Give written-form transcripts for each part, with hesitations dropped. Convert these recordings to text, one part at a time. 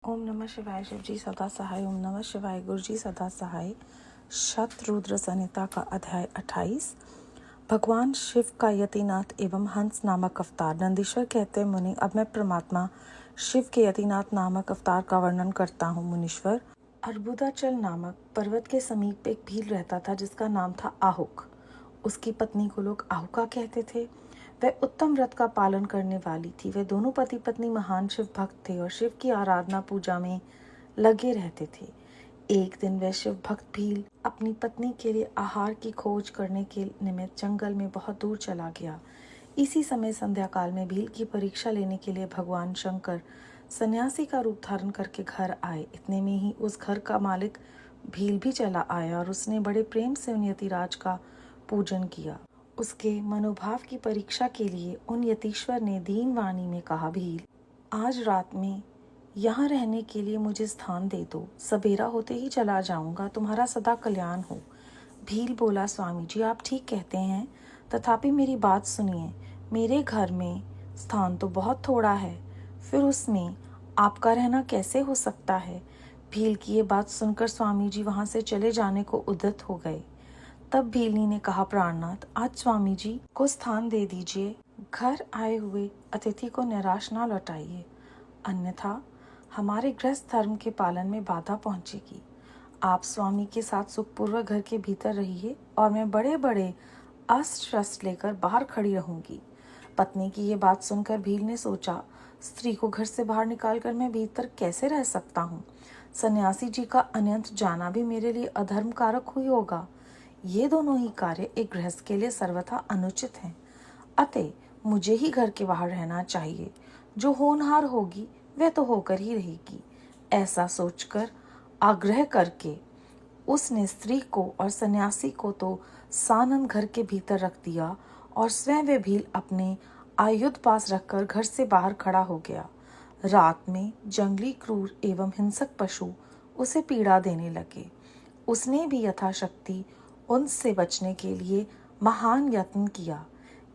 ओम नमः शिवाय। शिव जी सदा सहाय। ओम नमः शिवाय। गुरु जी सदा सहाय। शतरुद्र संहिता का अध्याय 28। भगवान शिव का यतिनाथ एवं हंस नामक अवतार। नंदीश्वर कहते मुनि, अब मैं परमात्मा शिव के यतिनाथ नामक अवतार का वर्णन करता हूँ। मुनीश्वर, अर्बुदाचल नामक पर्वत के समीप एक भील रहता था जिसका नाम था आहुक। उसकी पत्नी को लोग आहुका कहते थे। वह उत्तम व्रत का पालन करने वाली थी। वे दोनों पति पत्नी महान शिव भक्त थे और शिव की आराधना पूजा में लगे रहते थे। एक दिन वह शिव भक्त भील अपनी पत्नी के लिए आहार की खोज करने के निमित्त जंगल में बहुत दूर चला गया। इसी समय संध्या काल में भील की परीक्षा लेने के लिए भगवान शंकर सन्यासी का रूप धारण करके घर आए। इतने में ही उस घर का मालिक भील भी चला आया और उसने बड़े प्रेम से उन यतिराज का पूजन किया। उसके मनोभाव की परीक्षा के लिए उन यतीश्वर ने दीन वाणी में कहा, भील, आज रात में यहाँ रहने के लिए मुझे स्थान दे दो। सवेरा होते ही चला जाऊंगा। तुम्हारा सदा कल्याण हो। भील बोला, स्वामी जी आप ठीक कहते हैं, तथापि मेरी बात सुनिए। मेरे घर में स्थान तो बहुत थोड़ा है, फिर उसमें आपका रहना कैसे हो सकता है। भील की ये बात सुनकर स्वामी जी वहाँ से चले जाने को उद्यत हो गए। तब भीलनी ने कहा, प्राणनाथ, आज स्वामी जी को स्थान दे दीजिए। घर आए हुए अतिथि को निराश ना लौटाइए, अन्यथा हमारे गृहस्थ धर्म के पालन में बाधा पहुंचेगी। आप स्वामी के साथ सुखपूर्वक घर के भीतर रहिए और मैं बड़े बड़े अस्त्र शस्त्र लेकर बाहर खड़ी रहूंगी। पत्नी की ये बात सुनकर भील ने सोचा, स्त्री को घर से बाहर निकालकर मैं भीतर कैसे रह सकता हूँ। सन्यासी जी का अन्यंत्र जाना भी मेरे लिए अधर्म कारक ही होगा। ये दोनों ही कार्य एक गृहस्थ के लिए सर्वथा अनुचित हैं। अतः मुझे ही घर के बाहर रहना चाहिए। जो होनहार होगी वह तो होकर ही रहेगी। ऐसा सोचकर आग्रह करके उसने स्त्री को और सन्यासी को तो सानंद घर के भीतर रख दिया और स्वयं वे भील अपने आयुध पास रखकर घर से बाहर खड़ा हो गया। रात में जंगली क्रूर एवं हिंसक पशु उसे पीड़ा देने लगे। उसने भी यथाशक्ति उनसे बचने के लिए महान यत्न किया।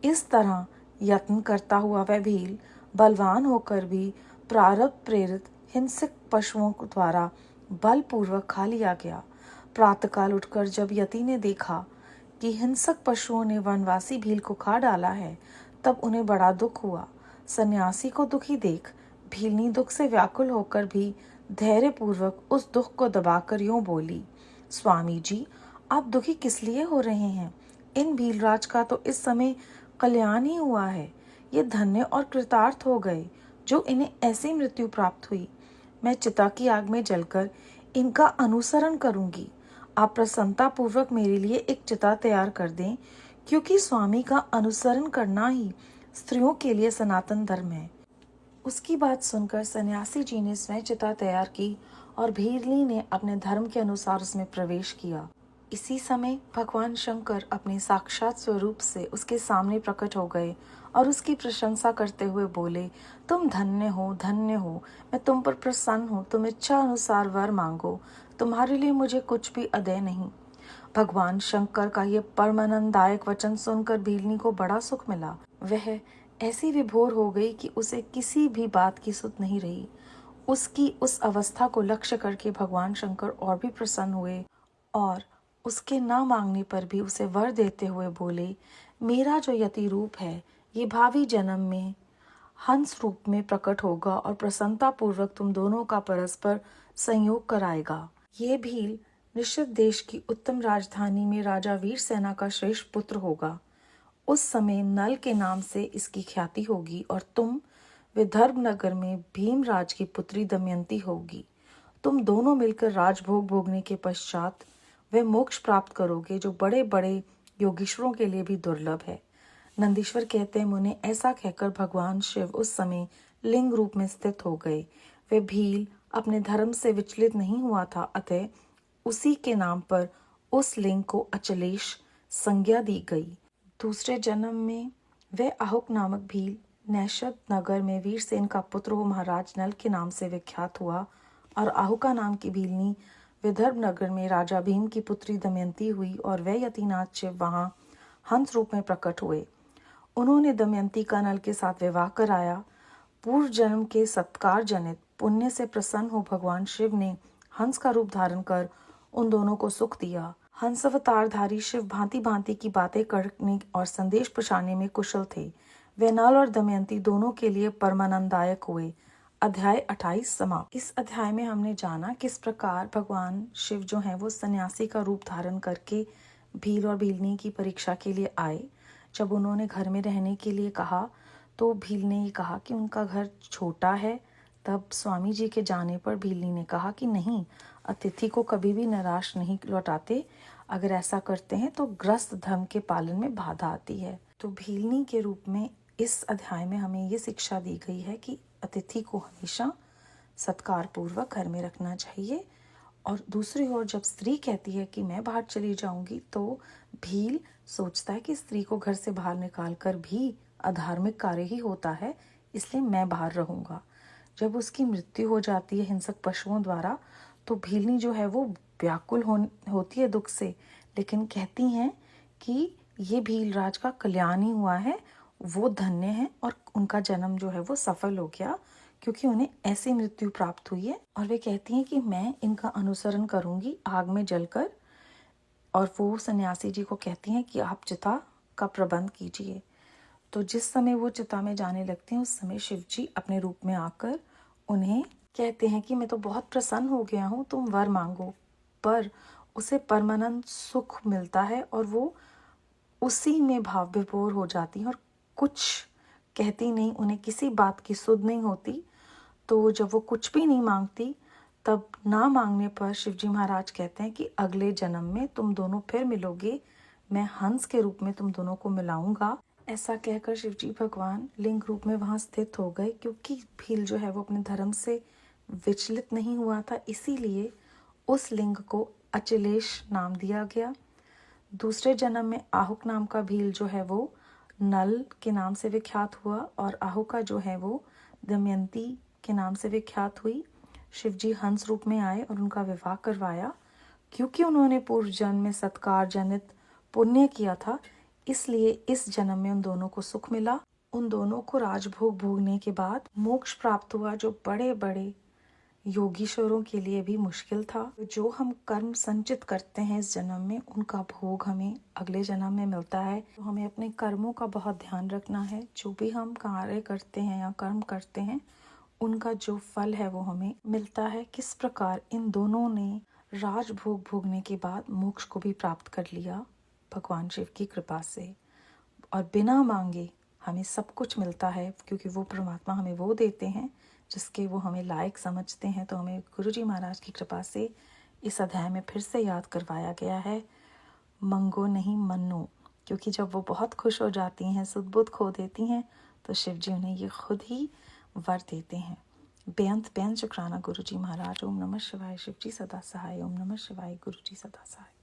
इस तरह यत्न करता हुआ वह भील बलवान होकर भी प्रारब्ध प्रेरित हिंसक पशुओं द्वारा बलपूर्वक खा लिया गया। प्रातःकाल उठकर जब यति ने देखा कि हिंसक पशुओं ने वनवासी भील को खा डाला है, तब उन्हें बड़ा दुख हुआ। सन्यासी को दुखी देख भीलनी दुख से व्याकुल होकर भी धैर्यपूर्वक उस दुख को दबाकर यूं बोली, स्वामी जी आप दुखी किस लिए हो रहे हैं। इन भीलराज का तो इस समय कल्याण ही हुआ है। ये धन्य और कृतार्थ हो गए जो इन्हें ऐसी मृत्यु प्राप्त हुई। मैं चिता की आग में जलकर इनका अनुसरण करूंगी। आप प्रसन्नता पूर्वक मेरे लिए एक चिता तैयार कर दें, क्योंकि स्वामी का अनुसरण करना ही स्त्रियों के लिए सनातन धर्म है। उसकी बात सुनकर सन्यासी जी ने स्वयं चिता तैयार की और भीलनी ने अपने धर्म के अनुसार उसमें प्रवेश किया। इसी समय भगवान शंकर अपने साक्षात स्वरूप से उसके सामने प्रकट हो गए और उसकी प्रशंसा करते हुए बोले, तुम धन्य हो, धन्य हो। मैं तुम पर प्रसन्न हूँ। तुम इच्छा अनुसार वर मांगो, तुम्हारे लिए मुझे कुछ भी अदेय नहीं। भगवान शंकर का ये परमानंददायक वचन सुनकर भीलनी को बड़ा सुख मिला। वह ऐसी विभोर हो गई कि उसे किसी भी बात की सुध नहीं रही। उसकी उस अवस्था को लक्ष्य करके भगवान शंकर और भी प्रसन्न हुए और उसके न मांगने पर भी उसे वर देते हुए बोले, मेरा जो यति रूप है ये भावी जन्म में हंस रूप में प्रकट होगा और प्रसन्नता पूर्वक तुम दोनों का परस्पर संयोग कराएगा। ये भील निश्चित देश की उत्तम राजधानी में राजा वीर सेना का श्रेष्ठ पुत्र होगा। उस समय नल के नाम से इसकी ख्याति होगी और तुम विदर्भ नगर में भीमराज की पुत्री दमयंती होगी। तुम दोनों मिलकर राजभोग भोगने के पश्चात वे मोक्ष प्राप्त करोगे, जो बड़े बड़े योगीश्वरों के लिए भी दुर्लभ है। नंदीश्वर कहते हैं, मुने ऐसा कहकर भगवान शिव उस समय लिंग रूप में स्थित हो गए। वे भील अपने धर्म से विचलित नहीं हुआ था, अतः उसी के नाम पर उस लिंग को अचलेश संज्ञा दी गई। दूसरे जन्म में वह आहुक नामक भील नैषद नगर में वीरसेन का पुत्र हो महाराज नल के नाम से विख्यात हुआ और आहुका नाम की भीलनी विदर्भ नगर में राजा भीम की पुत्री दमयंती हुई और वह यतिनाथ शिव वहां हंस रूप में प्रकट हुए। उन्होंने दमयंती का नल के साथ विवाह कराया। पूर्व जन्म के सत्कार जनित पुण्य से प्रसन्न हो भगवान शिव ने हंस का रूप धारण कर उन दोनों को सुख दिया। हंस अवतारधारी शिव भांति भांति की बातें करने और संदेश पहुंचाने में कुशल थे। वे नल और दमयंती दोनों के लिए परमानंददायक हुए। अध्याय 28 समाप्त। इस अध्याय में हमने जाना किस प्रकार भगवान शिव जो हैं वो सन्यासी का रूप धारण करके भील और भीलनी की परीक्षा के लिए आए। जब उन्होंने घर में रहने के लिए कहा तो भील ने ये कहा कि उनका घर छोटा है। तब स्वामी जी के जाने पर भीलनी ने कहा कि नहीं, अतिथि को कभी भी निराश नहीं लौटाते, अगर ऐसा करते हैं तो ग्रस्त धर्म के पालन में बाधा आती है। तो भीलनी के रूप में इस अध्याय में हमें ये शिक्षा दी गई है कि अतिथि को हमेशा सत्कार पूर्वक घर में रखना चाहिए। और दूसरी ओर जब स्त्री कहती है कि मैं बाहर चली जाऊंगी तो भील सोचता है कि स्त्री को घर से बाहर निकाल कर भी अधार्मिक कार्य ही होता है, इसलिए मैं बाहर रहूंगा। जब उसकी मृत्यु हो जाती है हिंसक पशुओं द्वारा तो भीलनी जो है वो व्याकुल होती है दुख से, लेकिन कहती हैं कि ये भीलराज का कल्याण ही हुआ है, वो धन्य है और उनका जन्म जो है वो सफल हो गया क्योंकि उन्हें ऐसी मृत्यु प्राप्त हुई है। और वे कहती हैं कि मैं इनका अनुसरण करूंगी आग में जलकर। और वो सन्यासी जी को कहती हैं कि आप चिता का प्रबंध कीजिए। तो जिस समय वो चिता में जाने लगते हैं उस समय शिव जी अपने रूप में आकर उन्हें कहते हैं कि मैं तो बहुत प्रसन्न हो गया हूँ, तुम वर मांगो। पर उसे परमानंद सुख मिलता है और वो उसी में भाव विभोर हो जाती हैं और कुछ कहती नहीं, उन्हें किसी बात की सुध नहीं होती। तो जब वो कुछ भी नहीं मांगती तब ना मांगने पर शिवजी महाराज कहते हैं कि अगले जन्म में तुम दोनों फिर मिलोगे, मैं हंस के रूप में तुम दोनों को मिलाऊंगा। ऐसा कहकर शिवजी भगवान लिंग रूप में वहां स्थित हो गए। क्योंकि भील जो है वो अपने धर्म से विचलित नहीं हुआ था, इसीलिए उस लिंग को अचलेश नाम दिया गया। दूसरे जन्म में आहुक नाम का भील जो है वो नल के नाम से विख्यात हुआ और आहुका जो है वो दमयंती के नाम से विख्यात हुई। शिवजी हंस रूप में आए और उनका विवाह करवाया। क्योंकि उन्होंने पूर्व जन्म में सत्कार जनित पुण्य किया था, इसलिए इस जन्म में उन दोनों को सुख मिला। उन दोनों को राजभोग भोगने के बाद मोक्ष प्राप्त हुआ, जो बड़े बड़े योगीश्वरों के लिए भी मुश्किल था। जो हम कर्म संचित करते हैं इस जन्म में, उनका भोग हमें अगले जन्म में मिलता है। तो हमें अपने कर्मों का बहुत ध्यान रखना है। जो भी हम कार्य करते हैं या कर्म करते हैं, उनका जो फल है वो हमें मिलता है। किस प्रकार इन दोनों ने राजभोग भोगने के बाद मोक्ष को भी प्राप्त कर लिया भगवान शिव की कृपा से, और बिना मांगे हमें सब कुछ मिलता है क्योंकि वो परमात्मा हमें वो देते हैं जिसके वो हमें लायक समझते हैं। तो हमें गुरुजी महाराज की कृपा से इस अध्याय में फिर से याद करवाया गया है, मंगो नहीं मन्नो। क्योंकि जब वो बहुत खुश हो जाती हैं, सुध बुध खो देती हैं, तो शिव जी उन्हें ये खुद ही वर देते हैं। बेअंत शुक्राना गुरुजी महाराज। ओम नमः शिवाय। शिव जी सदा सहाय। ओम नमः शिवाय। गुरुजी सदा सहाय।